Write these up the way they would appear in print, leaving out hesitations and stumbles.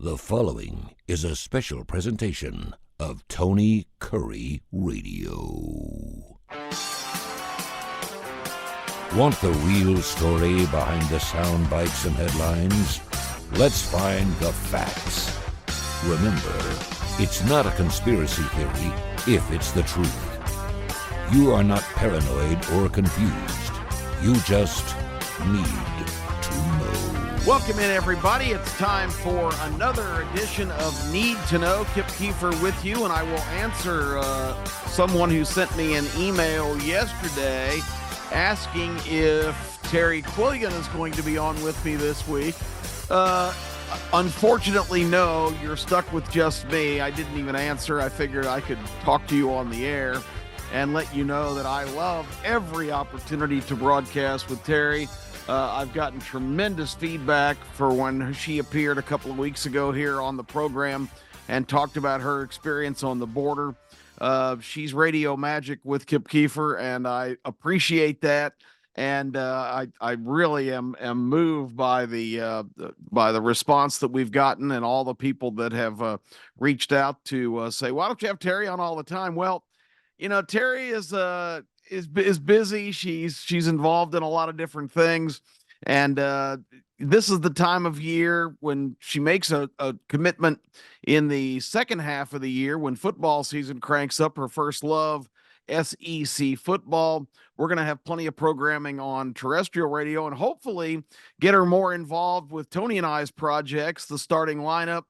The following is a special presentation of Tony Kurre Radio. Want the real story behind the sound bites and headlines? Let's find the facts. Remember, it's not a conspiracy theory if it's the truth. You are not paranoid or confused. You just need to know. Welcome in, everybody. It's time for another edition of Need to Know. Kip Kiefer with you, and I will answer someone who sent me an email yesterday asking if Terry Quillian is going to be on with me this week. Unfortunately, no. You're stuck with just me. I didn't even answer. I figured I could talk to you on the air and let you know that I love every opportunity to broadcast with Terry. I've gotten tremendous feedback for when she appeared a couple of weeks ago here on the program and talked about her experience on the border. She's radio magic with Kip Kiefer, and I appreciate that. And I really am moved by the response that we've gotten and all the people that have reached out to say, "Why don't you have Terry on all the time?" Well, you know, Terry is busy. She's involved in a lot of different things, and this is the time of year when she makes a commitment in the second half of the year when football season cranks up. Her first love, SEC football. We're going to have plenty of programming on terrestrial radio and hopefully get her more involved with Tony and I's projects, the starting lineup.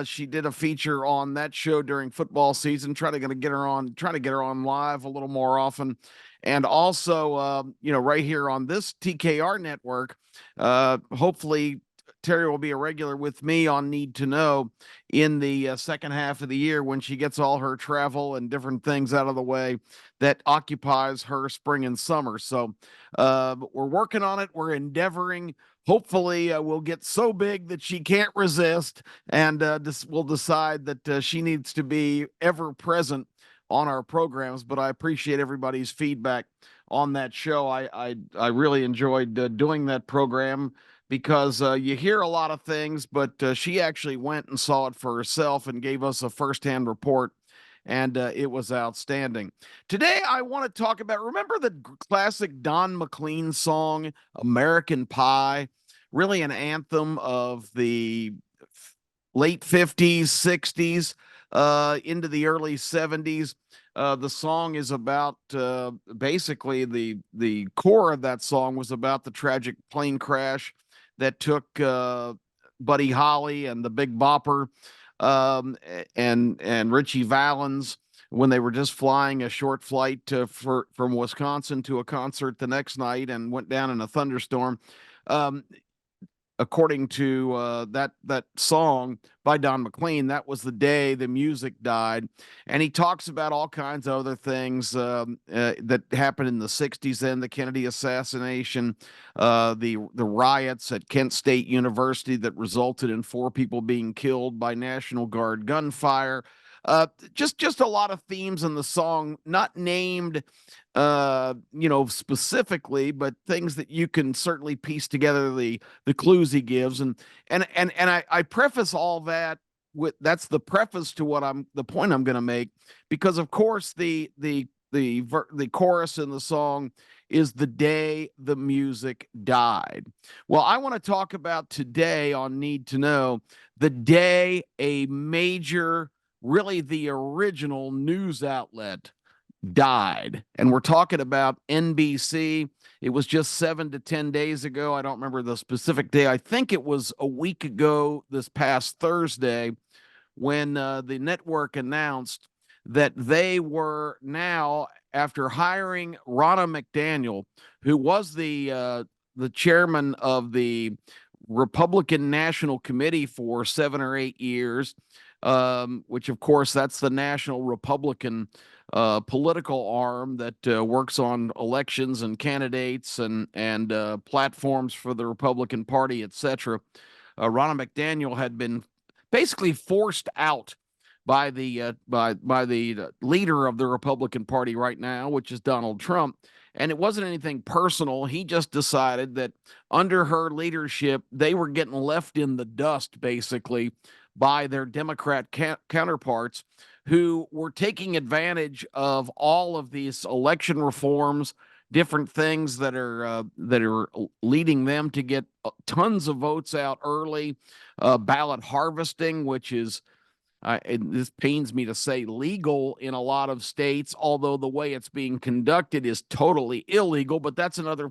She did a feature on that show during football season, trying to get her on live a little more often. And also, right here on this TKR network, hopefully Terry will be a regular with me on Need to Know in the second half of the year when she gets all her travel and different things out of the way that occupies her spring and summer. So we're working on it. We're endeavoring. Hopefully we'll get so big that she can't resist, and we'll decide that she needs to be ever present on our programs. But I appreciate everybody's feedback on that show. I really enjoyed doing that program because you hear a lot of things, but she actually went and saw it for herself and gave us a firsthand report, and it was outstanding. Today, I want to talk about, remember the classic Don McLean song, American Pie? Really an anthem of the late 50s, 60s, into the early 70s. The song is about basically the core of that song was about the tragic plane crash that took Buddy Holly and the Big Bopper and Richie Valens when they were just flying a short flight from Wisconsin to a concert the next night and went down in a thunderstorm. According to that song by Don McLean, that was the day the music died. And he talks about all kinds of other things that happened in the 60s, then the Kennedy assassination, the riots at Kent State University that resulted in 4 people being killed by National Guard gunfire. Just a lot of themes in the song, not named specifically, but things that you can certainly piece together the clues he gives. And I preface all that with, that's the preface to the point I'm going to make, because of course the chorus in the song is the day the music died. Well, I want to talk about today on Need to Know, the day a major, really the original news outlet died. And we're talking about NBC. It was just 7 to 10 days ago. I don't remember the specific day. I think it was a week ago this past Thursday when the network announced that they were now, after hiring Ronna McDaniel, who was the chairman of the Republican National Committee for 7 or 8 years, which of course that's the National Republican political arm that works on elections and candidates and platforms for the Republican Party, etc. Ronna McDaniel had been basically forced out by the leader of the Republican Party right now, which is Donald Trump. And it wasn't anything personal. He just decided that under her leadership, they were getting left in the dust, basically, by their Democrat counterparts who were taking advantage of all of these election reforms, different things that are leading them to get tons of votes out early, ballot harvesting, which is this pains me to say legal in a lot of states, although the way it's being conducted is totally illegal. But that's another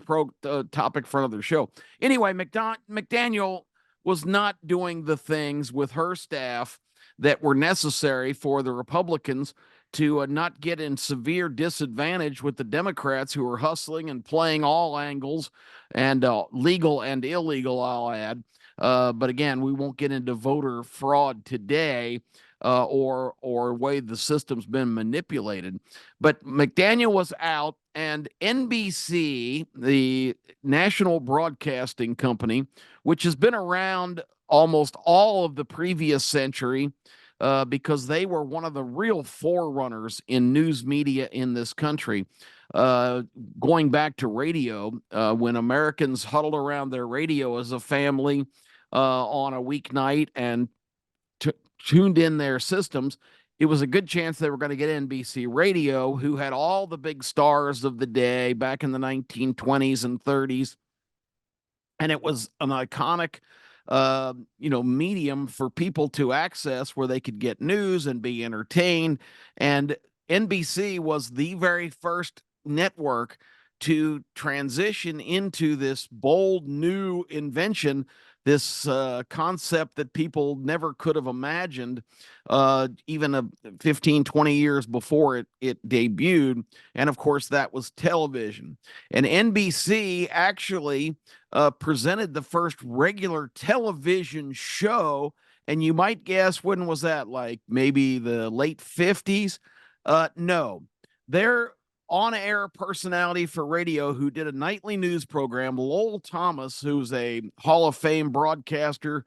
topic for another show. Anyway, McDaniel was not doing the things with her staff that were necessary for the Republicans to not get in severe disadvantage with the Democrats, who are hustling and playing all angles, and legal and illegal, I'll add. But again, we won't get into voter fraud today, or way the system's been manipulated. But McDaniel was out, and NBC, the national broadcasting company, which has been around almost all of the previous century, because they were one of the real forerunners in news media in this country. Going back to radio, when Americans huddled around their radio as a family on a weeknight and tuned in their systems, it was a good chance they were going to get NBC Radio, who had all the big stars of the day back in the 1920s and 30s. And it was an iconic medium for people to access, where they could get news and be entertained. And NBC was the very first network to transition into this bold new invention, this concept that people never could have imagined even 15, 20 years before it debuted. And of course, that was television. And NBC actually presented the first regular television show. And you might guess, when was that? Like maybe the late 50s? No, their on-air personality for radio who did a nightly news program, Lowell Thomas, who's a Hall of Fame broadcaster,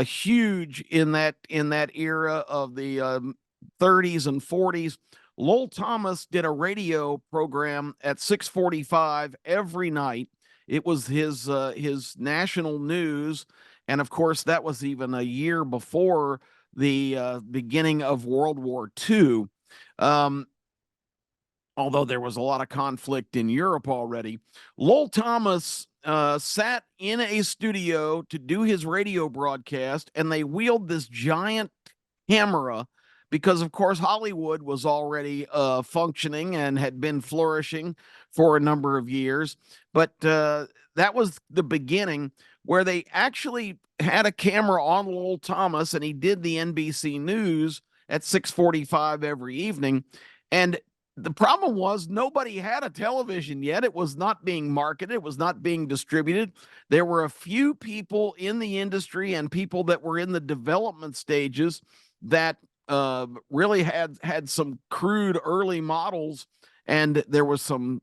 huge in that era of the 30s and 40s. Lowell Thomas did a radio program at 6:45 every night. It was his national news, and of course that was even a year before the beginning of World War II. Although there was a lot of conflict in Europe already. Lowell Thomas sat in a studio to do his radio broadcast, and they wheeled this giant camera because, of course, Hollywood was already functioning and had been flourishing for a number of years. But that was the beginning, where they actually had a camera on Lowell Thomas, and he did the NBC News at 6:45 every evening. And the problem was, nobody had a television yet. It was not being marketed. It was not being distributed. There were a few people in the industry and people that were in the development stages that really had some crude early models, and there was some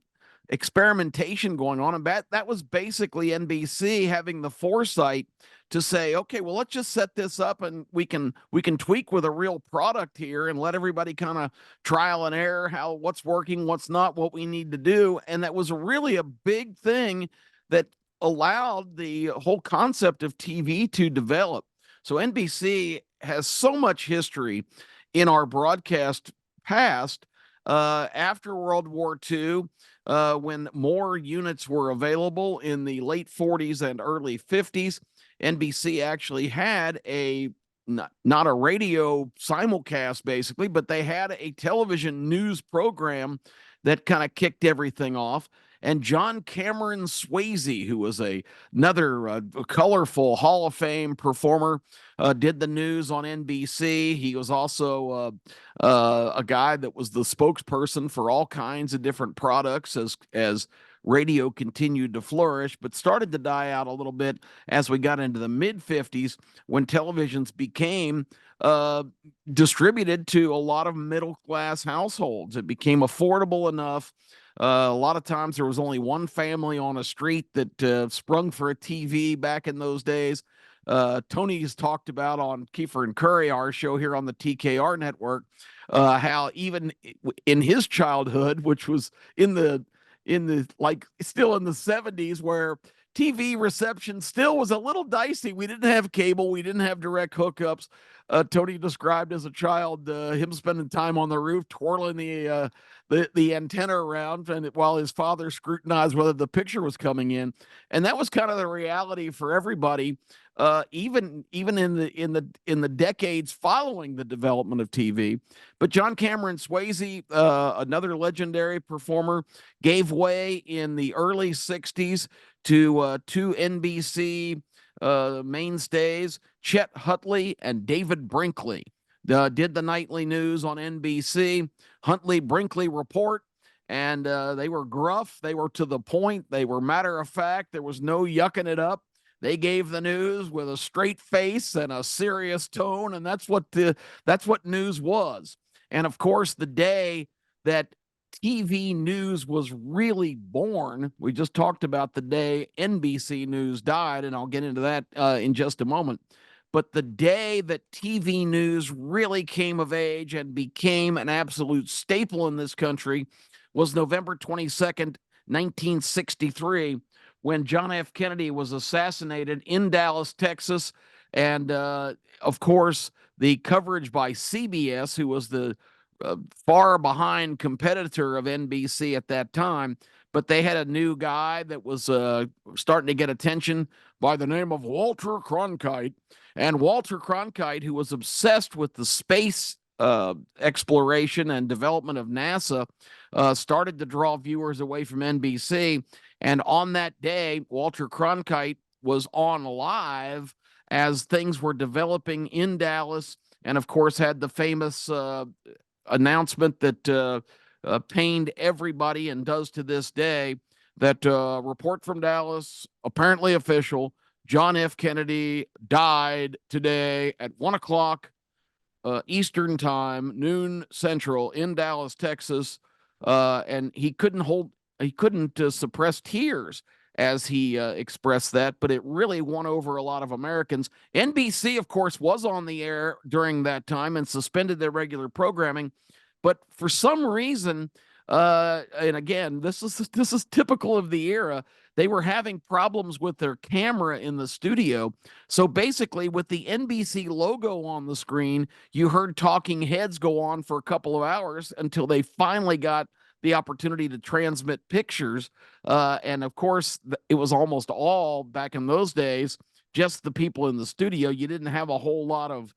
experimentation going on. And that was basically NBC having the foresight to say, okay, well, let's just set this up, and we can tweak with a real product here, and let everybody kind of trial and error what's working, what's not, what we need to do. And that was really a big thing that allowed the whole concept of TV to develop. So NBC has so much history in our broadcast past. After World War II, when more units were available in the late 40s and early 50s, NBC actually had not a radio simulcast, basically, but they had a television news program that kind of kicked everything off. And John Cameron Swayze, who was another colorful Hall of Fame performer, did the news on NBC. He was also a guy that was the spokesperson for all kinds of different products as radio continued to flourish, but started to die out a little bit as we got into the mid-50s, when televisions became distributed to a lot of middle-class households. It became affordable enough. A lot of times there was only one family on a street that sprung for a TV back in those days. Tony's talked about on Kiefer and Kurre, our show here on the TKR network, how even in his childhood, which was in the still in the 70s, where TV reception still was a little dicey. We didn't have cable, we didn't have direct hookups. Tony described as a child him spending time on the roof twirling the antenna around, and while his father scrutinized whether the picture was coming in, and that was kind of the reality for everybody. Even in the decades following the development of TV. But John Cameron Swayze, another legendary performer, gave way in the early 60s to two NBC mainstays, Chet Huntley and David Brinkley. Did the nightly news on NBC, Huntley Brinkley Report, and they were gruff, they were to the point, they were matter of fact, there was no yucking it up. They gave the news with a straight face and a serious tone, and that's what news was. And of course, the day that TV news was really born, we just talked about the day NBC News died, and I'll get into that in just a moment. But the day that TV news really came of age and became an absolute staple in this country was November 22nd, 1963, when John F. Kennedy was assassinated in Dallas, Texas. And of course, the coverage by CBS, who was the far behind competitor of NBC at that time, but they had a new guy that was starting to get attention by the name of Walter Cronkite. And Walter Cronkite, who was obsessed with the space exploration and development of NASA, started to draw viewers away from NBC. And on that day, Walter Cronkite was on live as things were developing in Dallas, and of course had the famous announcement that pained everybody and does to this day, that report from Dallas, apparently official, John F. Kennedy died today at 1 o'clock Eastern time, noon Central, in Dallas, Texas. And he couldn't suppress tears as he expressed that, but it really won over a lot of Americans. NBC, of course, was on the air during that time and suspended their regular programming. But for some reason, and again, this is typical of the era, they were having problems with their camera in the studio. So basically, with the NBC logo on the screen, you heard talking heads go on for a couple of hours until they finally got the opportunity to transmit pictures. And of course, it was almost all, back in those days, just the people in the studio. You didn't have a whole lot of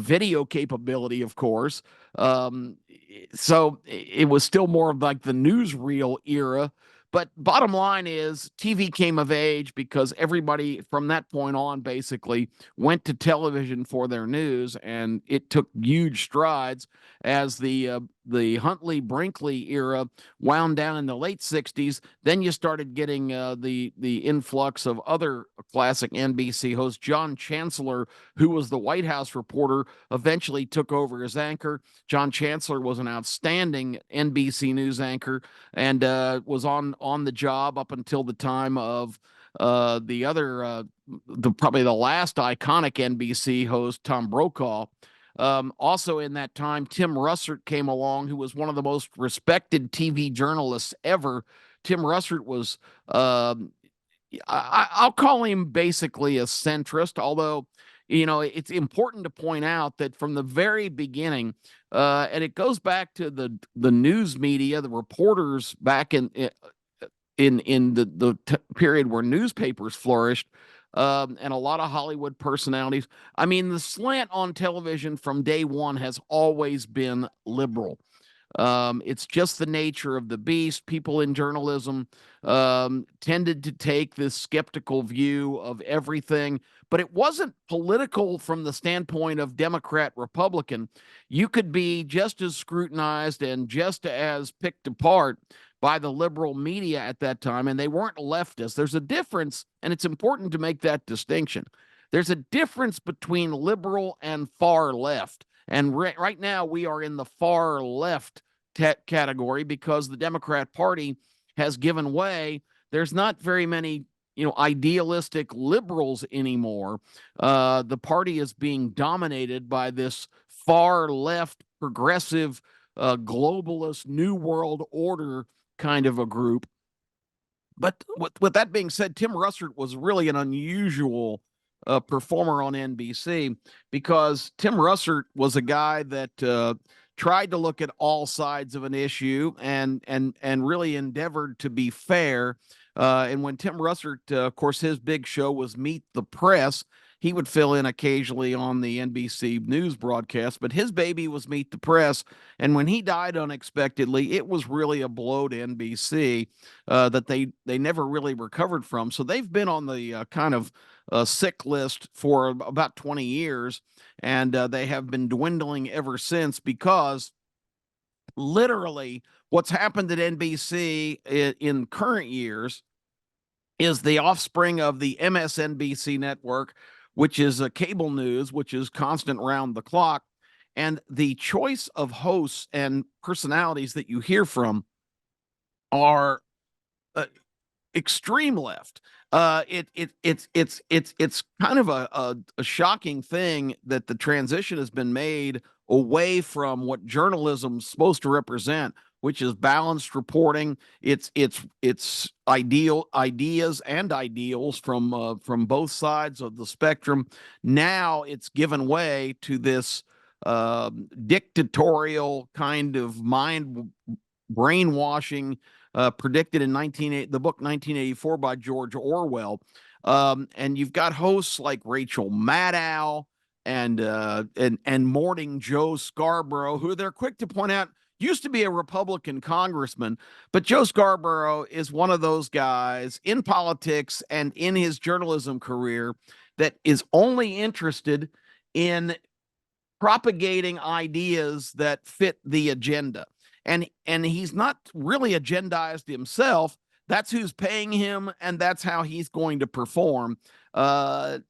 video capability, of course. So it was still more of like the newsreel era. But bottom line is, TV came of age because everybody from that point on basically went to television for their news, and it took huge strides as the Huntley Brinkley era wound down in the late 60s. Then you started getting the influx of other classic NBC hosts. John Chancellor, who was the White House reporter, eventually took over as anchor. John Chancellor was an outstanding NBC News anchor and was on the job up until the time of probably the last iconic NBC host, Tom Brokaw. Also in that time, Tim Russert came along, who was one of the most respected TV journalists ever. Tim Russert was, I'll call him basically a centrist, although, it's important to point out that from the very beginning, and it goes back to the news media, the reporters back in the period where newspapers flourished, and a lot of Hollywood personalities. I mean, the slant on television from day one has always been liberal. It's just the nature of the beast. People in journalism tended to take this skeptical view of everything, but it wasn't political from the standpoint of Democrat, Republican. You could be just as scrutinized and just as picked apart by the liberal media at that time, and they weren't leftists. There's a difference, and it's important to make that distinction. There's a difference between liberal and far left. And right now we are in the far left category because the Democrat Party has given way. There's not very many, idealistic liberals anymore. The party is being dominated by this far left, progressive, globalist, new world order kind of a group. But with that being said, Tim Russert was really an unusual performer on NBC, because Tim Russert was a guy that tried to look at all sides of an issue and really endeavored to be fair. And when Tim Russert, of course, his big show was Meet the Press. He would fill in occasionally on the NBC News broadcast, but his baby was Meet the Press. And when he died unexpectedly, it was really a blow to NBC that they never really recovered from. So they've been on the kind of sick list for about 20 years, and they have been dwindling ever since, because literally what's happened at NBC in current years is the offspring of the MSNBC network, which is a cable news, which is constant round the clock. And the choice of hosts and personalities that you hear from are extreme left. It's kind of a shocking thing that the transition has been made away from what journalism's supposed to represent, which is balanced reporting. It's ideas and ideals from both sides of the spectrum. Now it's given way to this dictatorial kind of mind brainwashing predicted in the book 1984 by George Orwell. And you've got hosts like Rachel Maddow and Morning Joe Scarborough, who they're quick to point out used to be a Republican congressman, but Joe Scarborough is one of those guys in politics and in his journalism career that is only interested in propagating ideas that fit the agenda. And he's not really agendized himself. That's who's paying him, and that's how he's going to perform. Again,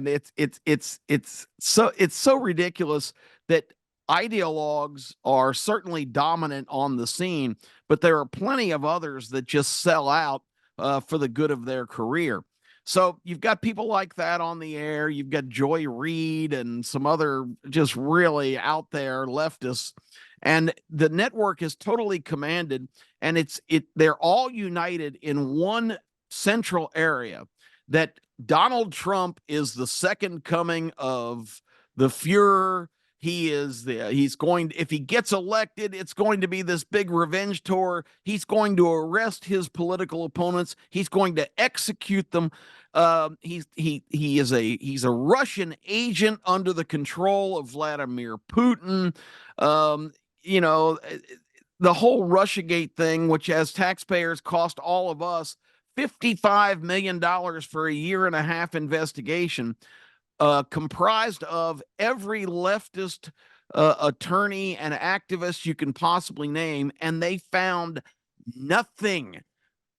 it's so ridiculous that ideologues are certainly dominant on the scene, but there are plenty of others that just sell out for the good of their career. So you've got people like that on the air. You've got Joy Reid and some other just really out there leftists. And the network is totally commanded, and they're all united in one central area, that Donald Trump is the second coming of the Fuhrer. If he gets elected, it's going to be this big revenge tour. He's going to arrest his political opponents. He's going to execute them. He's a Russian agent under the control of Vladimir Putin. The whole Russiagate thing, which as taxpayers cost all of us $55 million for a year and a half investigation, comprised of every leftist attorney and activist you can possibly name, and they found nothing.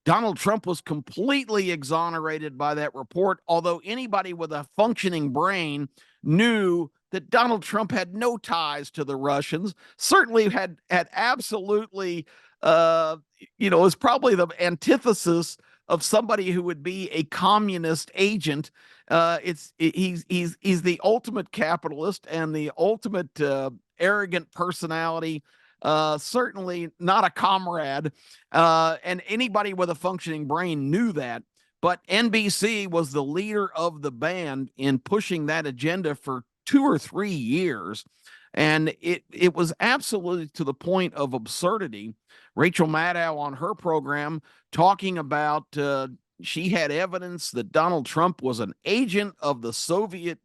Donald Trump was completely exonerated by that report, although anybody with a functioning brain knew that Donald Trump had no ties to the Russians, certainly had absolutely, is probably the antithesis of somebody who would be a communist agent. He's the ultimate capitalist and the ultimate arrogant personality. Certainly not a comrade. And anybody with a functioning brain knew that. But NBC was the leader of the band in pushing that agenda for 2 or 3 years. And it was absolutely to the point of absurdity. Rachel Maddow on her program talking about she had evidence that Donald Trump was an agent of the Soviet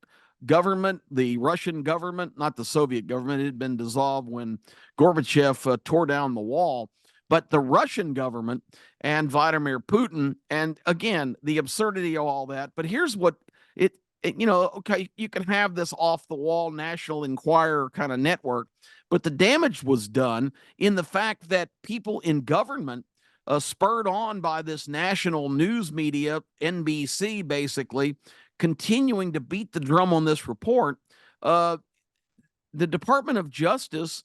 government, the Russian government, not the Soviet government. It had been dissolved when Gorbachev tore down the wall, but the Russian government and Vladimir Putin. And again, the absurdity of all that. But here's what okay, you can have this off the wall National Enquirer kind of network, but the damage was done in the fact that people in government, spurred on by this national news media, NBC, basically continuing to beat the drum on this report. The Department of Justice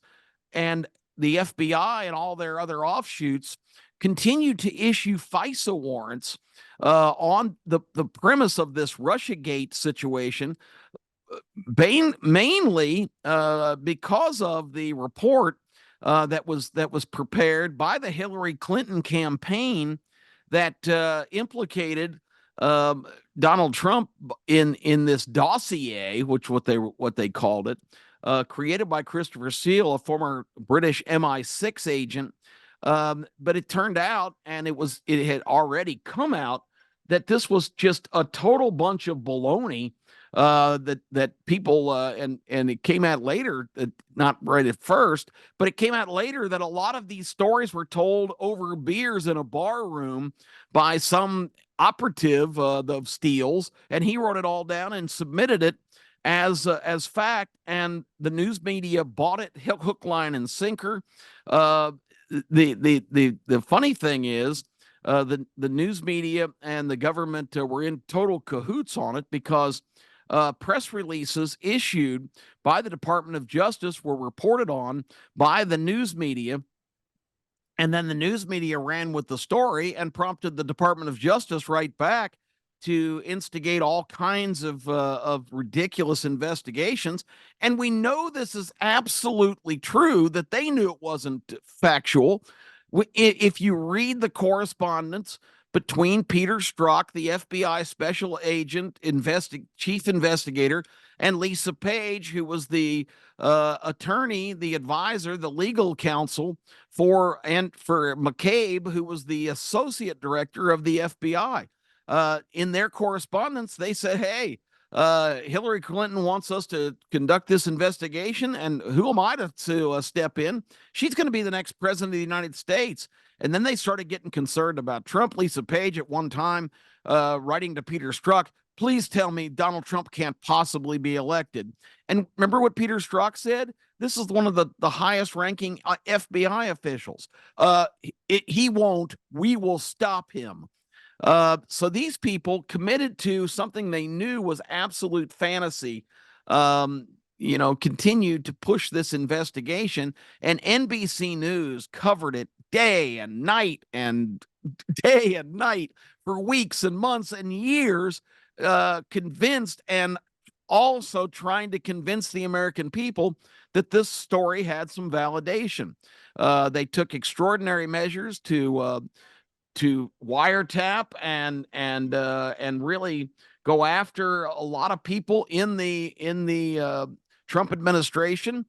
and the FBI and all their other offshoots continued to issue FISA warrants on the premise of this Russiagate situation, mainly because of the report that was prepared by the Hillary Clinton campaign that implicated Donald Trump in this dossier, which what they called it, created by Christopher Steele, a former British MI6 agent. But it turned out, and it had already come out, that this was just a total bunch of baloney. That people and it came out later, not right at first, but it came out later that a lot of these stories were told over beers in a bar room by some operative of Steele's, and he wrote it all down and submitted it as fact, and the news media bought it hook, line, and sinker. The funny thing is, the news media and the government were in total cahoots on it, because press releases issued by the Department of Justice were reported on by the news media, and then the news media ran with the story and prompted the Department of Justice right back to instigate all kinds of ridiculous investigations. And we know this is absolutely true, that they knew it wasn't factual. If you read the correspondence between Peter Strzok, the FBI special agent, chief investigator, and Lisa Page, who was the attorney, the advisor, the legal counsel for McCabe, who was the associate director of the FBI. In their correspondence, they said, hey, Hillary Clinton wants us to conduct this investigation, and who am I to step in? She's going to be the next president of the United States. And then they started getting concerned about Trump. Lisa Page at one time writing to Peter Strzok, please tell me Donald Trump can't possibly be elected. And remember what Peter Strzok said? This is one of the highest ranking FBI officials. He won't. We will stop him. So these people committed to something they knew was absolute fantasy, continued to push this investigation, and NBC News covered it day and night for weeks and months and years, convinced, and also trying to convince the American people that this story had some validation. They took extraordinary measures to wiretap and really go after a lot of people in the Trump administration,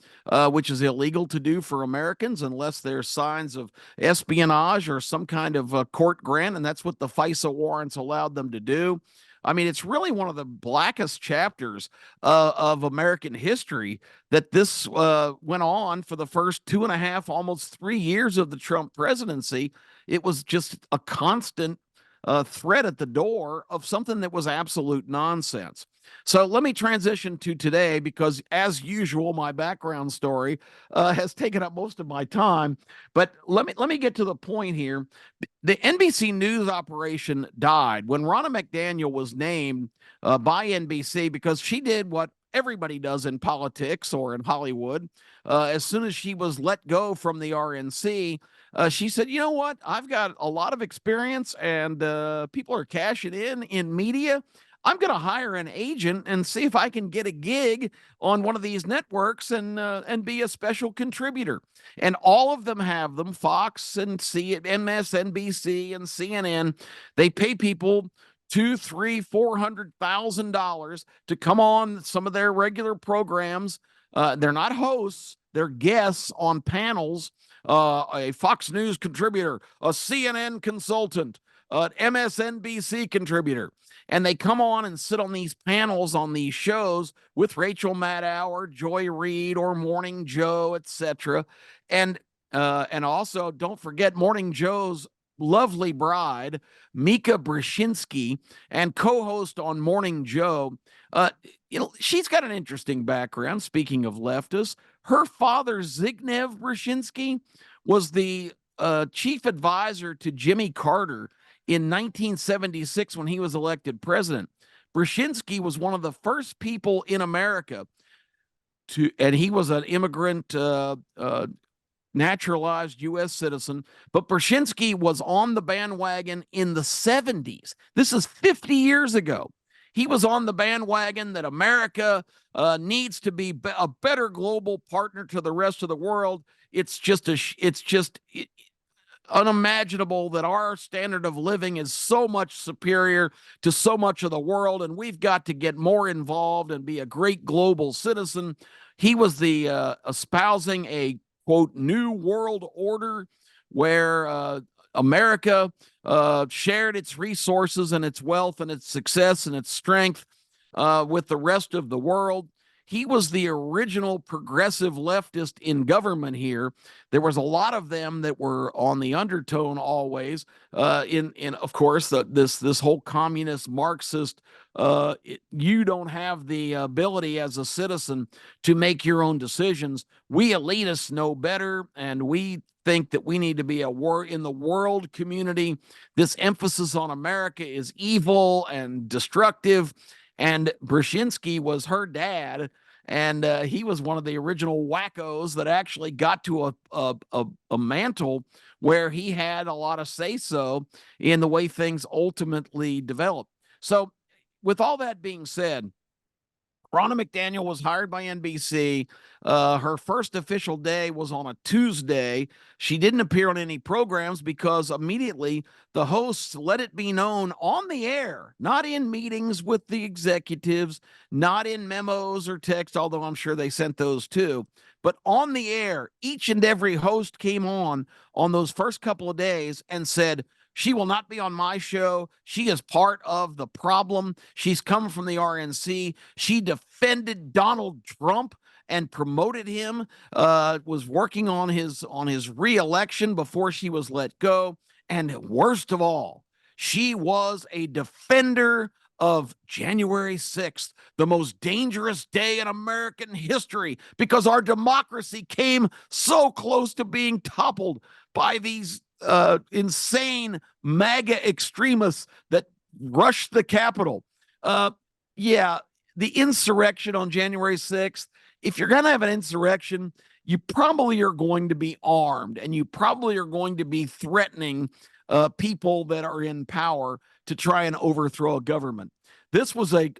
which is illegal to do for Americans unless there's signs of espionage or some kind of court grant, and that's what the FISA warrants allowed them to do. I mean, it's really one of the blackest chapters of American history that this went on for the first 2.5, almost 3 years of the Trump presidency. It was just a constant threat at the door of something that was absolute nonsense. So let me transition to today, because as usual, my background story has taken up most of my time. But let me get to the point here. The NBC News operation died when Ronna McDaniel was named by NBC, because she did what everybody does in politics or in Hollywood. As soon as she was let go from the RNC, she said, you know what? I've got a lot of experience, and people are cashing in media. I'm going to hire an agent and see if I can get a gig on one of these networks and be a special contributor. And all of them have them, Fox and MSNBC and CNN. They pay people $200,000, $300,000, $400,000 to come on some of their regular programs. They're not hosts; they're guests on panels. A Fox News contributor, a CNN consultant, an MSNBC contributor. And they come on and sit on these panels on these shows with Rachel Maddow, Joy Reid, or Morning Joe, etc. And also, don't forget Morning Joe's lovely bride, Mika Brzezinski, and co-host on Morning Joe. She's got an interesting background. Speaking of leftists, her father, Zbigniew Brzezinski, was the chief advisor to Jimmy Carter in 1976 when he was elected president. Brzezinski was one of the first people in America and he was an immigrant, naturalized U.S. citizen, but Brzezinski was on the bandwagon in the 70s. This is 50 years ago. He was on the bandwagon that America needs to be a better global partner to the rest of the world. unimaginable that our standard of living is so much superior to so much of the world, and we've got to get more involved and be a great global citizen. He was the espousing a quote new world order where America shared its resources and its wealth and its success and its strength with the rest of the world. He was the original progressive leftist in government here. There was a lot of them that were on the undertone always. In of course this whole communist Marxist. You don't have the ability as a citizen to make your own decisions. We elitists know better, and we think that we need to be in the world community. This emphasis on America is evil and destructive. And Brzezinski was her dad, and he was one of the original wackos that actually got to a mantle where he had a lot of say-so in the way things ultimately developed. So with all that being said, Ronna McDaniel was hired by NBC. Her first official day was on a Tuesday. She didn't appear on any programs because immediately the hosts let it be known on the air, not in meetings with the executives, not in memos or text, although I'm sure they sent those too, but on the air. Each and every host came on those first couple of days and said, she will not be on my show. She is part of the problem. She's come from the RNC. She defended Donald Trump and promoted him, was working on his re-election before she was let go. And worst of all, she was a defender of January 6th, the most dangerous day in American history, because our democracy came so close to being toppled by these insane MAGA extremists that rushed the Capitol. Yeah, the insurrection on January 6th, if you're going to have an insurrection, you probably are going to be armed, and you probably are going to be threatening people that are in power to try and overthrow a government. This was a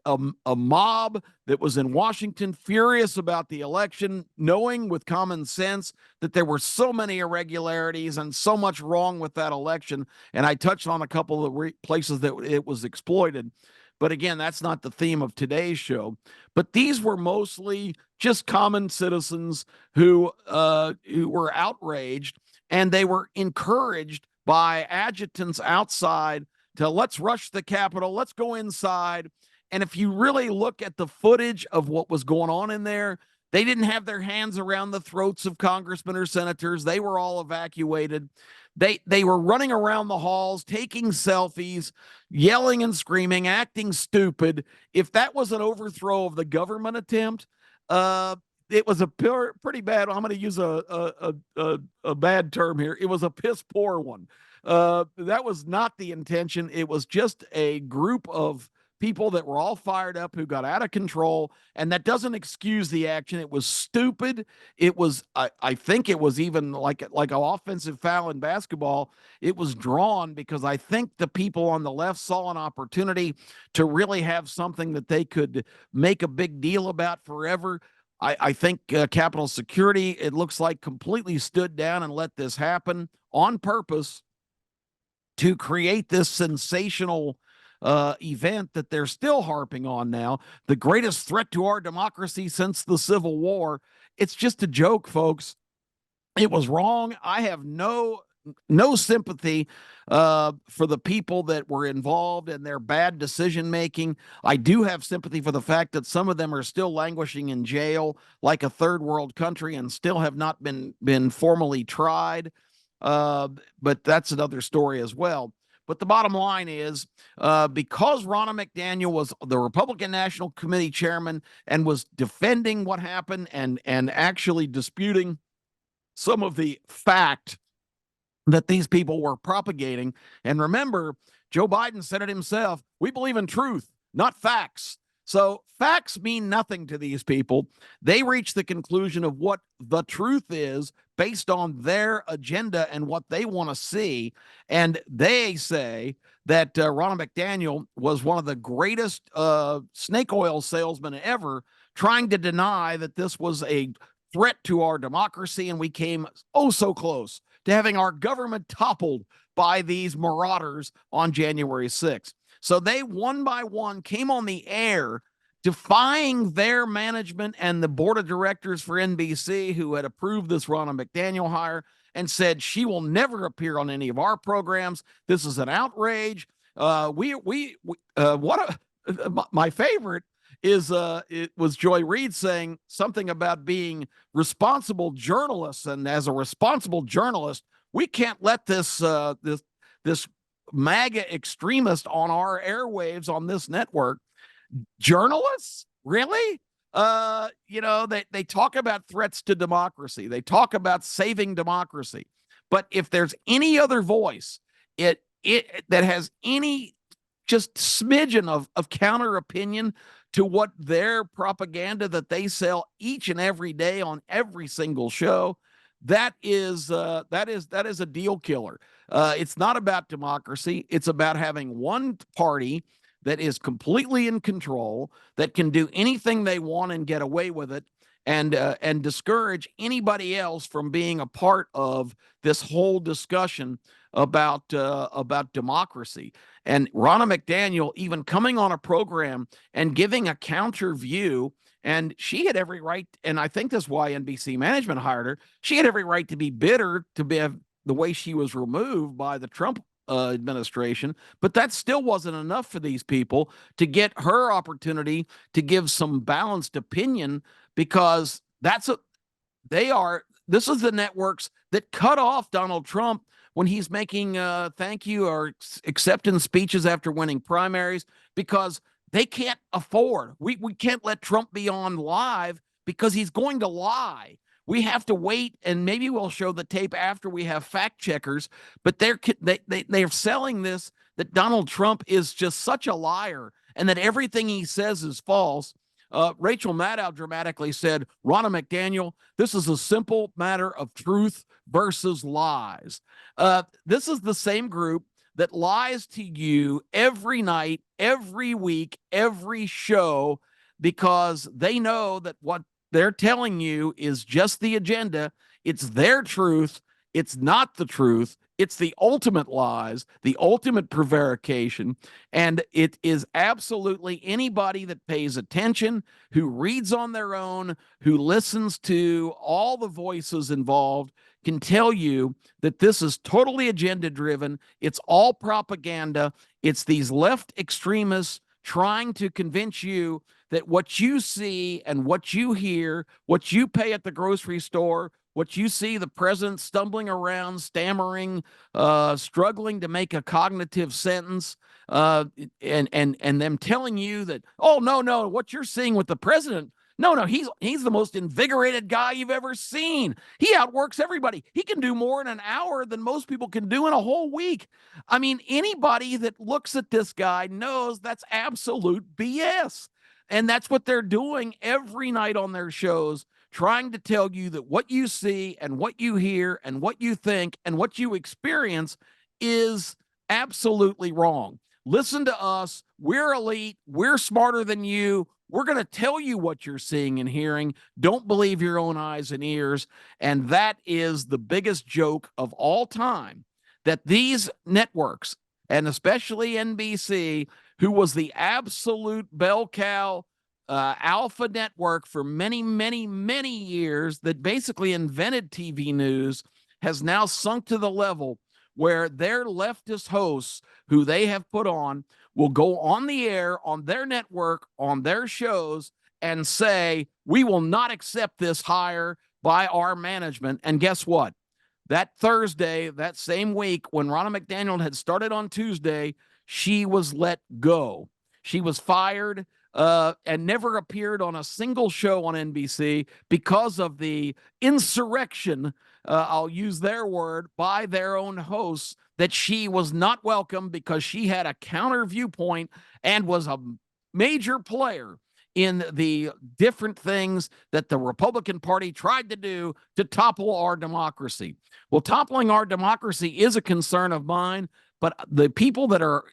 mob that was in Washington, furious about the election, knowing with common sense that there were so many irregularities and so much wrong with that election. And I touched on a couple of places that it was exploited. But again, that's not the theme of today's show. But these were mostly just common citizens who were outraged, and they were encouraged by adjutants outside to let's rush the Capitol, let's go inside. And if you really look at the footage of what was going on in there, they didn't have their hands around the throats of congressmen or senators. They were all evacuated. They were running around the halls, taking selfies, yelling and screaming, acting stupid. If that was an overthrow of the government attempt, it was a pretty bad. I'm going to use a bad term here. It was a piss poor one. That was not the intention. It was just a group of people that were all fired up who got out of control, and that doesn't excuse the action. It was stupid. It was, I think it was even like an offensive foul in basketball. It was drawn because I think the people on the left saw an opportunity to really have something that they could make a big deal about forever. I think Capitol Security, it looks like, completely stood down and let this happen on purpose to create this sensational event that they're still harping on now, the greatest threat to our democracy since the Civil War. It's just a joke, folks. It was wrong. I have no sympathy for the people that were involved in their bad decision making. I do have sympathy for the fact that some of them are still languishing in jail like a third world country and still have not been formally tried. But that's another story as well. But the bottom line is, because Ronna McDaniel was the Republican National Committee chairman and was defending what happened and actually disputing some of the fact that these people were propagating. And remember, Joe Biden said it himself, we believe in truth, not facts. So facts mean nothing to these people. They reach the conclusion of what the truth is based on their agenda and what they want to see. And they say that Ronna McDaniel was one of the greatest snake oil salesmen ever, trying to deny that this was a threat to our democracy. And we came oh so close to having our government toppled by these marauders on January 6th. So they one by one came on the air defying their management and the board of directors for NBC, who had approved this Ronna McDaniel hire, and said she will never appear on any of our programs. This is an outrage. My favorite is it was Joy Reid saying something about being responsible journalists, and as a responsible journalist, we can't let this MAGA extremist on our airwaves on this network. Journalists, really? They talk about threats to democracy. They talk about saving democracy. But if there's any other voice that has any just smidgen of counter opinion to what their propaganda that they sell each and every day on every single show, that is a deal killer. It's not about democracy. It's about having one party that is completely in control, that can do anything they want and get away with it, and discourage anybody else from being a part of this whole discussion about democracy. And Ronna McDaniel even coming on a program and giving a counter view, and she had every right, and I think that's why NBC management hired her. She had every right to be bitter to be the way she was removed by the Trump administration, but that still wasn't enough for these people to get her opportunity to give some balanced opinion, because this is the networks that cut off Donald Trump when he's making thank you or acceptance speeches after winning primaries, because they can't afford. We can't let Trump be on live because he's going to lie. We have to wait, and maybe we'll show the tape after we have fact checkers. But they're selling this, that Donald Trump is just such a liar and that everything he says is false. Rachel Maddow dramatically said, Ronna McDaniel, this is a simple matter of truth versus lies. This is the same group that lies to you every night, every week, every show, because they know that what they're telling you is just the agenda. It's their truth. It's not the truth. It's the ultimate lies, the ultimate prevarication. And it is absolutely anybody that pays attention, who reads on their own, who listens to all the voices involved, can tell you that this is totally agenda driven. It's all propaganda. It's these left extremists trying to convince you that what you see and what you hear, what you pay at the grocery store, what you see the president stumbling around, stammering, struggling to make a cognitive sentence, and them telling you that, oh, no, what you're seeing with the president, no, he's the most invigorated guy you've ever seen. He outworks everybody. He can do more in an hour than most people can do in a whole week. I mean, anybody that looks at this guy knows that's absolute BS. And that's what they're doing every night on their shows, trying to tell you that what you see and what you hear and what you think and what you experience is absolutely wrong. Listen to us. We're elite. We're smarter than you. We're going to tell you what you're seeing and hearing. Don't believe your own eyes and ears. And that is the biggest joke of all time, that these networks, and especially NBC, who was the absolute bell cow alpha network for many, many, many years, that basically invented TV news, has now sunk to the level where their leftist hosts, who they have put on, will go on the air on their network, on their shows, and say, we will not accept this hire by our management. And guess what? That Thursday, that same week, when Ronna McDaniel had started on Tuesday, she was let go. She was fired and never appeared on a single show on NBC because of the insurrection, I'll use their word, by their own hosts, that she was not welcome because she had a counter viewpoint and was a major player in the different things that the Republican Party tried to do to topple our democracy. Well, toppling our democracy is a concern of mine, But the people that are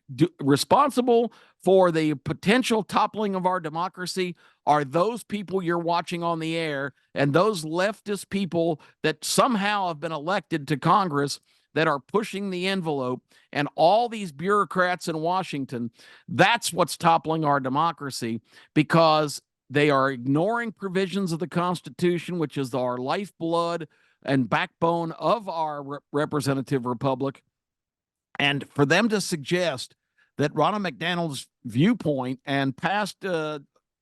responsible for the potential toppling of our democracy are those people you're watching on the air, and those leftist people that somehow have been elected to Congress that are pushing the envelope, and all these bureaucrats in Washington. That's what's toppling our democracy, because they are ignoring provisions of the Constitution, which is our lifeblood and backbone of our representative republic. And for them to suggest that Ronna McDaniel's viewpoint and past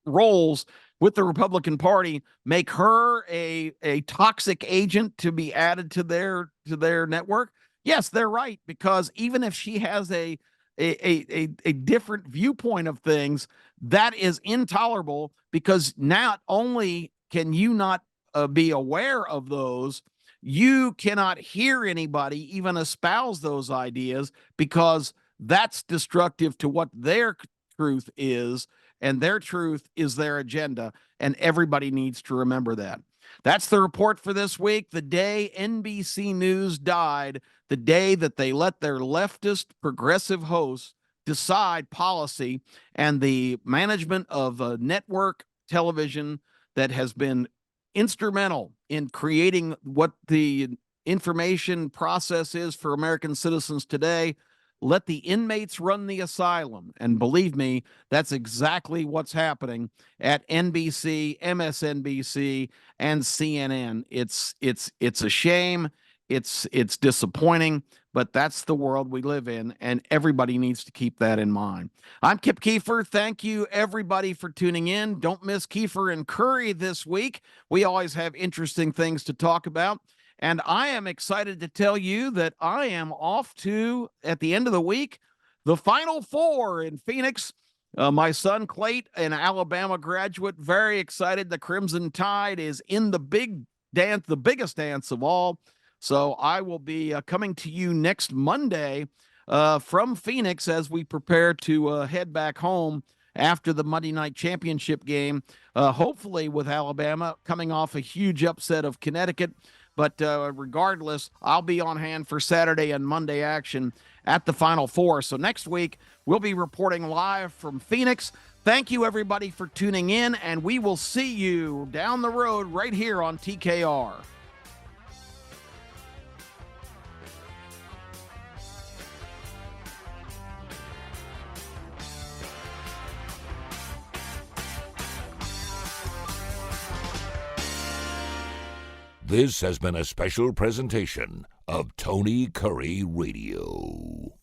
roles with the Republican Party make her a toxic agent to be added to their network, yes, they're right. Because even if she has a different viewpoint of things, that is intolerable, because not only can you not be aware of those, you cannot hear anybody even espouse those ideas, because that's destructive to what their truth is, and their truth is their agenda, and everybody needs to remember that. That's the report for this week. The day NBC News died, the day that they let their leftist progressive hosts decide policy, and the management of a network television that has been instrumental in creating what the information process is for American citizens today. Let the inmates run the asylum. And believe me, that's exactly what's happening at NBC, MSNBC, and CNN. It's a shame. It's disappointing, but that's the world we live in, and everybody needs to keep that in mind. I'm Kip Kiefer. Thank you, everybody, for tuning in. Don't miss Kiefer and Kurre this week. We always have interesting things to talk about. And I am excited to tell you that I am off to, at the end of the week, the Final Four in Phoenix. My son, Clayt, an Alabama graduate, very excited. The Crimson Tide is in the big dance, the biggest dance of all. So I will be coming to you next Monday from Phoenix as we prepare to head back home after the Monday night championship game, hopefully with Alabama coming off a huge upset of Connecticut. But regardless, I'll be on hand for Saturday and Monday action at the Final Four. So next week, we'll be reporting live from Phoenix. Thank you, everybody, for tuning in, and we will see you down the road right here on TKR. This has been a special presentation of Tony Kurre Radio.